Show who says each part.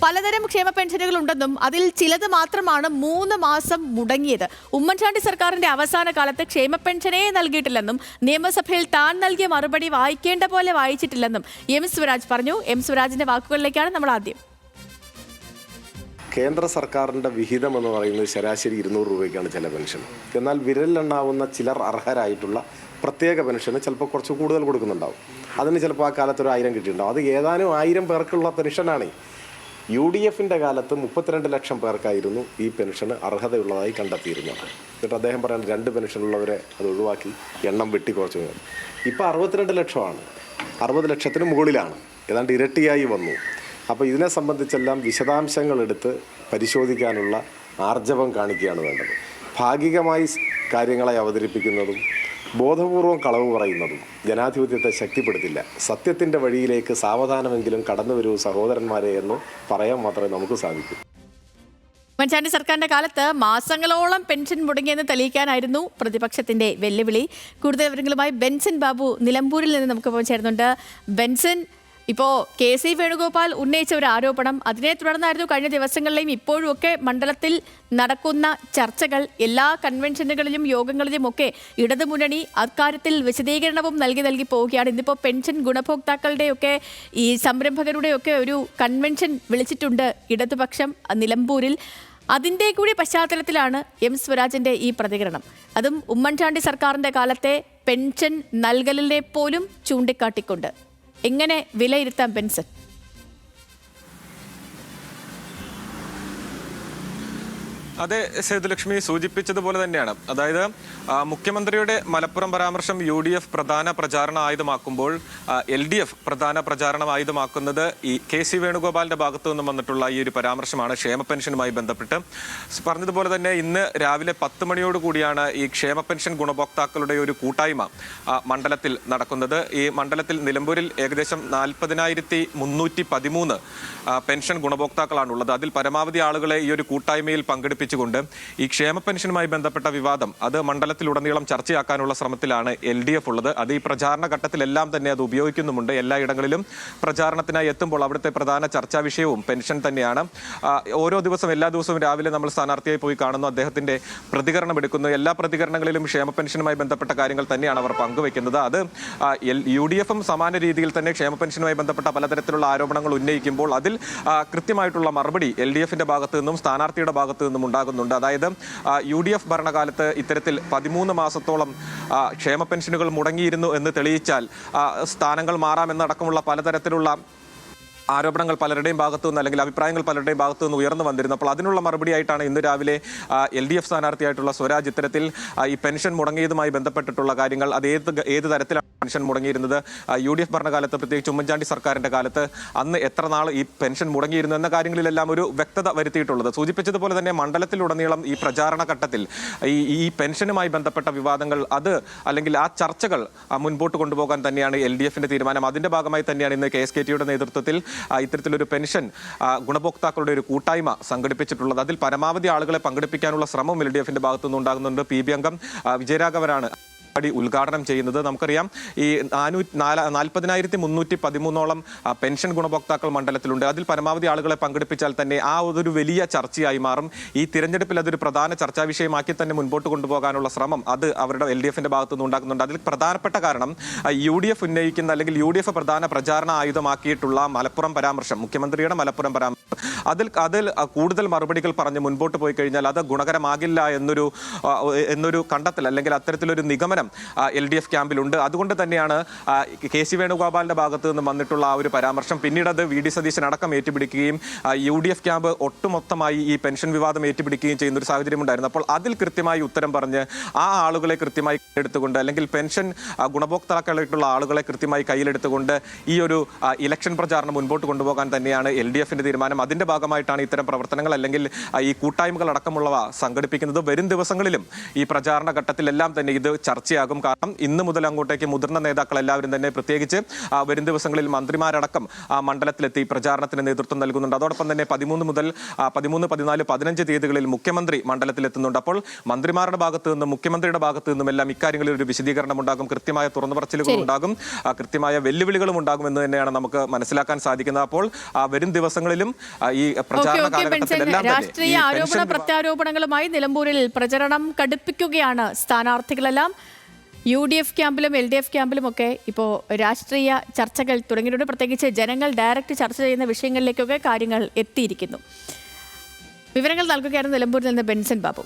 Speaker 1: പലതരം ക്ഷേമ പെൻഷനുകൾ ഉണ്ടെന്നും അതിൽ ചിലത് മാത്രമാണ് 3 മാസം മുടങ്ങിയത്. ഉമ്മൻചാണ്ടി സർക്കാരിന്റെ അവസാന കാലത്ത് ക്ഷേമ പെൻഷനേ നൽകിയിട്ടില്ലെന്നും നിയമസഭയിൽ താൻ നൽകിയ മറുപടി വായിക്കേണ്ട പോലെ വായിച്ചിട്ടില്ലെന്നും എം സ്വരാജ് പറഞ്ഞു. എം സ്വരാജിന്റെ വാക്കുകളിലേക്കാണ് നമ്മൾ ആദ്യം.
Speaker 2: കേന്ദ്ര സർക്കാരിൻ്റെ വിഹിതം എന്ന് പറയുന്നത് ശരാശരി 200 രൂപയ്ക്കാണ് ചില പെൻഷൻ. എന്നാൽ വിരലിലെണ്ണാവുന്ന ചിലർ അർഹരായിട്ടുള്ള പ്രത്യേക പെൻഷന് ചിലപ്പോൾ കുറച്ച് കൂടുതൽ കൊടുക്കുന്നുണ്ടാവും. അതിന് ചിലപ്പോൾ ആ കാലത്ത് 1000 കിട്ടിയിട്ടുണ്ടാവും. അത് ഏതാനും 1000 പേർക്കുള്ള പെൻഷനാണ്. UDFിൻ്റെ കാലത്ത് 32 ലക്ഷം പേർക്കായിരുന്നു ഈ പെൻഷന് അർഹതയുള്ളതായി കണ്ടെത്തിയിരുന്നത്. എന്നിട്ട് അദ്ദേഹം പറയാൻ 2 പെൻഷനുള്ളവരെ അത് ഒഴിവാക്കി എണ്ണം വെട്ടിക്കുറച്ചു. ഇപ്പോൾ 62 ലക്ഷമാണ്. 60 ലക്ഷത്തിന് മുകളിലാണ്, ഏതാണ്ട് ഇരട്ടിയായി വന്നു. അപ്പോൾ ഇതിനെ സംബന്ധിച്ചെല്ലാം വിശദാംശങ്ങൾ എടുത്ത് പരിശോധിക്കാനുള്ള ആർജവം കാണിക്കുകയാണ് വേണ്ടത്. ഭാഗികമായി കാര്യങ്ങളെ അവതരിപ്പിക്കുന്നതും ബോധപൂർവം കളവ് പറയുന്നതും ജനാധിപത്യത്തെ ശക്തിപ്പെടുത്തില്ല. സത്യത്തിൻ്റെ വഴിയിലേക്ക് സാവധാനമെങ്കിലും കടന്നു വരൂ സഹോദരന്മാരെ എന്ന് പറയാൻ മാത്രമേ നമുക്ക് സാധിക്കൂ.
Speaker 1: ഉമ്മൻചാണ്ടി സർക്കാരിന്റെ കാലത്ത് മാസങ്ങളോളം പെൻഷൻ മുടങ്ങിയെന്ന് തെളിയിക്കാനായിരുന്നു പ്രതിപക്ഷത്തിന്റെ വെല്ലുവിളി. കൂടുതൽ വിവരങ്ങളുമായി ബെൻസൻ ബാബു നിലമ്പൂരിൽ നിന്ന് നമുക്ക് ചേരുന്നുണ്ട്. ബെൻസൻ, ഇപ്പോൾ KC വേണുഗോപാൽ ഉന്നയിച്ച ഒരു ആരോപണം, അതിനെ തുടർന്നായിരുന്നു കഴിഞ്ഞ ദിവസങ്ങളിലെയും ഇപ്പോഴും ഒക്കെ മണ്ഡലത്തിൽ നടക്കുന്ന ചർച്ചകൾ. എല്ലാ കൺവെൻഷനുകളിലും യോഗങ്ങളിലും ഒക്കെ ഇടതുമുന്നണി അക്കാര്യത്തിൽ വിശദീകരണവും നൽകി പോവുകയാണ്. ഇന്നിപ്പോൾ പെൻഷൻ ഗുണഭോക്താക്കളുടെയൊക്കെ ഈ സംരംഭകരുടെയൊക്കെ ഒരു കൺവെൻഷൻ വിളിച്ചിട്ടുണ്ട് ഇടതുപക്ഷം നിലമ്പൂരിൽ. അതിൻ്റെ കൂടി പശ്ചാത്തലത്തിലാണ് എം സ്വരാജിൻ്റെ ഈ പ്രതികരണം. അതും ഉമ്മൻചാണ്ടി സർക്കാരിൻ്റെ കാലത്തെ പെൻഷൻ നൽകലിനെ പോലും ചൂണ്ടിക്കാട്ടിക്കൊണ്ട്. എങ്ങനെ വിലയിരുത്താം ബെൻസൻ?
Speaker 3: അതെ, സേതുലക്ഷ്മി സൂചിപ്പിച്ചതുപോലെ തന്നെയാണ്. അതായത് മുഖ്യമന്ത്രിയുടെ മലപ്പുറം പരാമർശം UDF പ്രധാന പ്രചാരണ ആയുധമാക്കുമ്പോൾ LDF പ്രധാന പ്രചാരണ ആയുധമാക്കുന്നത് ഈ KC വേണുഗോപാലിന്റെ ഭാഗത്തു നിന്നും വന്നിട്ടുള്ള ഈ ഒരു പരാമർശമാണ്. ക്ഷേമ പെൻഷനുമായി ബന്ധപ്പെട്ട് പറഞ്ഞതുപോലെ തന്നെ ഇന്ന് രാവിലെ 10 മണിയോടുകൂടിയാണ് ഈ ക്ഷേമ പെൻഷൻ ഗുണഭോക്താക്കളുടെ ഒരു കൂട്ടായ്മ മണ്ഡലത്തിൽ നടക്കുന്നത്. ഈ മണ്ഡലത്തിൽ നിലമ്പൂരിൽ ഏകദേശം 40,313 പെൻഷൻ ഗുണഭോക്താക്കളാണുള്ളത്. അതിൽ പരമാവധി ആളുകളെ ഈ ഒരു കൂട്ടായ്മയിൽ പങ്കെടുപ്പിച്ചുകൊണ്ട് ഈ ക്ഷേമ പെൻഷനുമായി ബന്ധപ്പെട്ട വിവാദം അത് മണ്ഡലത്തിലുടനീളം ചർച്ചയാക്കാനുള്ള ശ്രമത്തിലാണ് LDF ഉള്ളത്. അത് ഈ പ്രചാരണ ഘട്ടത്തിലെല്ലാം തന്നെ അത് ഉപയോഗിക്കുന്നുമുണ്ട്. എല്ലായിടങ്ങളിലും പ്രചാരണത്തിനായി എത്തുമ്പോൾ അവിടുത്തെ പ്രധാന ചർച്ചാ വിഷയവും പെൻഷൻ തന്നെയാണ്. എല്ലാ ദിവസവും രാവിലെ നമ്മൾ സ്ഥാനാർത്ഥിയായി പോയി കാണുന്നു, അദ്ദേഹത്തിന്റെ പ്രതികരണം എടുക്കുന്നു. എല്ലാ പ്രതികരണങ്ങളിലും ക്ഷേമ പെൻഷനുമായി ബന്ധപ്പെട്ട കാര്യങ്ങൾ തന്നെയാണ് അവർ പങ്കുവെക്കുന്നത്. അത് UDFും സമാന രീതിയിൽ തന്നെ ക്ഷേമ പെൻഷനുമായി ബന്ധപ്പെട്ട പലതരത്തിലുള്ള ആരോപണങ്ങൾ ഉന്നയിക്കുമ്പോൾ അതിൽ കൃത്യമായിട്ടുള്ള മറുപടി LDFിന്റെ ഭാഗത്തു നിന്നും സ്ഥാനാർത്ഥിയുടെ ഭാഗത്തു നിന്നും ഉണ്ടാകുന്നുണ്ട്. അതായത് UDF ഭരണകാലത്ത് ഇത്തരത്തിൽ 13 മാസത്തോളം ക്ഷേമ പെൻഷനുകൾ മുടങ്ങിയിരുന്നു എന്ന് തെളിയിച്ചാൽ സ്ഥാനങ്ങൾ മാറാമെന്നടക്കമുള്ള പലതരത്തിലുള്ള ആരോപണങ്ങൾ പലരുടെയും ഭാഗത്തു നിന്ന് അല്ലെങ്കിൽ അഭിപ്രായങ്ങൾ പലരുടെയും ഭാഗത്തു നിന്ന് ഉയർന്നു വന്നിരുന്നപ്പോൾ അതിനുള്ള മറുപടിയായിട്ടാണ് ഇന്ന് രാവിലെ LDF സ്ഥാനാർത്ഥിയായിട്ടുള്ള സ്വരാജ് ഇത്തരത്തിൽ ഈ പെൻഷൻ മുടങ്ങിയതുമായി ബന്ധപ്പെട്ടിട്ടുള്ള കാര്യങ്ങൾ അത് ഏത് തരത്തിലാണ് പെൻഷൻ മുടങ്ങിയിരുന്നത്, UDF ഭരണകാലത്ത് പ്രത്യേകിച്ച് ഉമ്മൻചാണ്ടി സർക്കാരിന്റെ കാലത്ത് അന്ന് എത്ര നാൾ ഈ പെൻഷൻ മുടങ്ങിയിരുന്നു എന്ന കാര്യങ്ങളിലെല്ലാം ഒരു വ്യക്തത വരുത്തിയിട്ടുള്ളത്. സൂചിപ്പിച്ചതുപോലെ തന്നെ മണ്ഡലത്തിലുടനീളം ഈ പ്രചാരണ ഘട്ടത്തിൽ ഈ പെൻഷനുമായി ബന്ധപ്പെട്ട വിവാദങ്ങൾ അത് അല്ലെങ്കിൽ ആ ചർച്ചകൾ മുൻപോട്ട് കൊണ്ടുപോകാൻ തന്നെയാണ് LDFിന്റെ തീരുമാനം. അതിന്റെ ഭാഗമായി തന്നെയാണ് ഇന്ന് KSKTയുടെ നേതൃത്വത്തിൽ ഇത്തരത്തിലൊരു പെൻഷൻ ഗുണഭോക്താക്കളുടെ ഒരു കൂട്ടായ്മ സംഘടിപ്പിച്ചിട്ടുള്ളത്. അതിൽ പരമാവധി ആളുകളെ പങ്കെടുപ്പിക്കാനുള്ള ശ്രമം LDFിന്റെ ഭാഗത്തു നിന്നുണ്ടാകുന്നുണ്ട്. PB അംഗം വിജയരാഘവനാണ് ഉദ്ഘാടനം ചെയ്യുന്നത്. നമുക്കറിയാം ഈ 40,313 പെൻഷൻ ഗുണഭോക്താക്കൾ മണ്ഡലത്തിലുണ്ട്. അതിൽ പരമാവധി ആളുകളെ പങ്കെടുപ്പിച്ചാൽ തന്നെ ആ ഒരു വലിയ ചർച്ചയായി മാറും. ഈ തിരഞ്ഞെടുപ്പിൽ അതൊരു പ്രധാന ചർച്ചാ വിഷയമാക്കി തന്നെ മുൻപോട്ട് കൊണ്ടുപോകാനുള്ള ശ്രമം അത് അവരുടെ LDFിന്റെ ഭാഗത്തുനിന്ന് ഉണ്ടാക്കുന്നുണ്ട്. അതിൽ പ്രധാനപ്പെട്ട കാരണം UDF ഉന്നയിക്കുന്ന അല്ലെങ്കിൽ UDF പ്രധാന പ്രചാരണ ആയുധമാക്കിയിട്ടുള്ള മലപ്പുറം പരാമർശം, മുഖ്യമന്ത്രിയുടെ മലപ്പുറം പരാമർശം, അതിൽ കൂടുതൽ മറുപടികൾ പറഞ്ഞ് മുൻപോട്ട് പോയി കഴിഞ്ഞാൽ അത് ഗുണകരമാകില്ല എന്നൊരു കണ്ടെത്തൽ അല്ലെങ്കിൽ അത്തരത്തിലൊരു നിഗമനം LDF ക്യാമ്പിലുണ്ട്. അതുകൊണ്ട് തന്നെയാണ് KC വേണുഗോപാലിന്റെ ഭാഗത്ത് നിന്ന് വന്നിട്ടുള്ള ആ ഒരു പരാമർശം പിന്നീട് അത് VD സതീശൻ അടക്കം ഏറ്റുപിടിക്കുകയും UDF ക്യാമ്പ് ഒട്ടുമൊത്തമായി ഈ പെൻഷൻ വിവാദം ഏറ്റുപിടിക്കുകയും ചെയ്യുന്ന ഒരു സാഹചര്യം ഉണ്ടായിരുന്നു. അപ്പോൾ അതിൽ കൃത്യമായി ഉത്തരം പറഞ്ഞ് ആ ആളുകളെ കൃത്യമായി എടുത്തുകൊണ്ട് അല്ലെങ്കിൽ പെൻഷൻ ഗുണഭോക്താക്കളായിട്ടുള്ള ആളുകളെ കൃത്യമായി കയ്യിലെടുത്തുകൊണ്ട് ഈ ഒരു ഇലക്ഷൻ പ്രചാരണം മുൻപോട്ട് കൊണ്ടുപോകാൻ തന്നെയാണ് LDFിന്റെ തീരുമാനം. അതിന്റെ ഭാഗമായിട്ടാണ് ഇത്തരം പ്രവർത്തനങ്ങൾ അല്ലെങ്കിൽ ഈ കൂട്ടായ്മകൾ അടക്കമുള്ളവ സംഘടിപ്പിക്കുന്നത്. വരും ദിവസങ്ങളിലും ഈ പ്രചാരണ ഘട്ടത്തിലെല്ലാം തന്നെ ഇത് ചർച്ചയാകും. കാരണം ഇന്ന് മുതൽ അങ്ങോട്ടേക്ക് മുതിർന്ന നേതാക്കൾ എല്ലാവരും തന്നെ പ്രത്യേകിച്ച് വരും ദിവസങ്ങളിൽ മന്ത്രിമാരടക്കം മണ്ഡലത്തിലെത്തി പ്രചാരണത്തിന് നേതൃത്വം നൽകുന്നുണ്ട്. അതോടൊപ്പം തന്നെ 13 മുതൽ 13, 14, 15 തീയതികളിൽ മുഖ്യമന്ത്രി മണ്ഡലത്തിലെത്തുന്നുണ്ട്. അപ്പോൾ മന്ത്രിമാരുടെ ഭാഗത്തു നിന്നും മുഖ്യമന്ത്രിയുടെ ഭാഗത്തു നിന്നും എല്ലാം ഇക്കാര്യങ്ങളിൽ ഒരു വിശദീകരണം ഉണ്ടാകും, കൃത്യമായ തുറന്നുപറച്ചിലുകൾ ഉണ്ടാകും, കൃത്യമായ വെല്ലുവിളികളും ഉണ്ടാകും എന്ന് തന്നെയാണ് നമുക്ക് മനസ്സിലാക്കാൻ സാധിക്കുന്നത്. അപ്പോൾ വരും ദിവസങ്ങളിലും ഈ ഈ പ്രചാരണ
Speaker 1: ബെൻസൻ,
Speaker 3: കാലഘട്ടത്തിലെല്ലാം
Speaker 1: രാഷ്ട്രീയ ആരോപണ പ്രത്യാരോപണങ്ങളുമായി നിലമ്പൂരിൽ പ്രചരണം കടുപ്പിക്കുകയാണ് സ്ഥാനാർത്ഥികളെല്ലാം. UDF ക്യാമ്പിലും LDF ക്യാമ്പിലും ഒക്കെ ഇപ്പോൾ രാഷ്ട്രീയ ചർച്ചകൾ തുടങ്ങിയിട്ടുണ്ട്. പ്രത്യേകിച്ച് ജനങ്ങൾ ഡയറക്റ്റ് ചർച്ച ചെയ്യുന്ന വിഷയങ്ങളിലേക്കൊക്കെ കാര്യങ്ങൾ എത്തിയിരിക്കുന്നു. വിവരങ്ങൾ നൽകുകയായിരുന്നു നിലമ്പൂരിൽ നിന്ന് ബെൻസൻ ബാബു.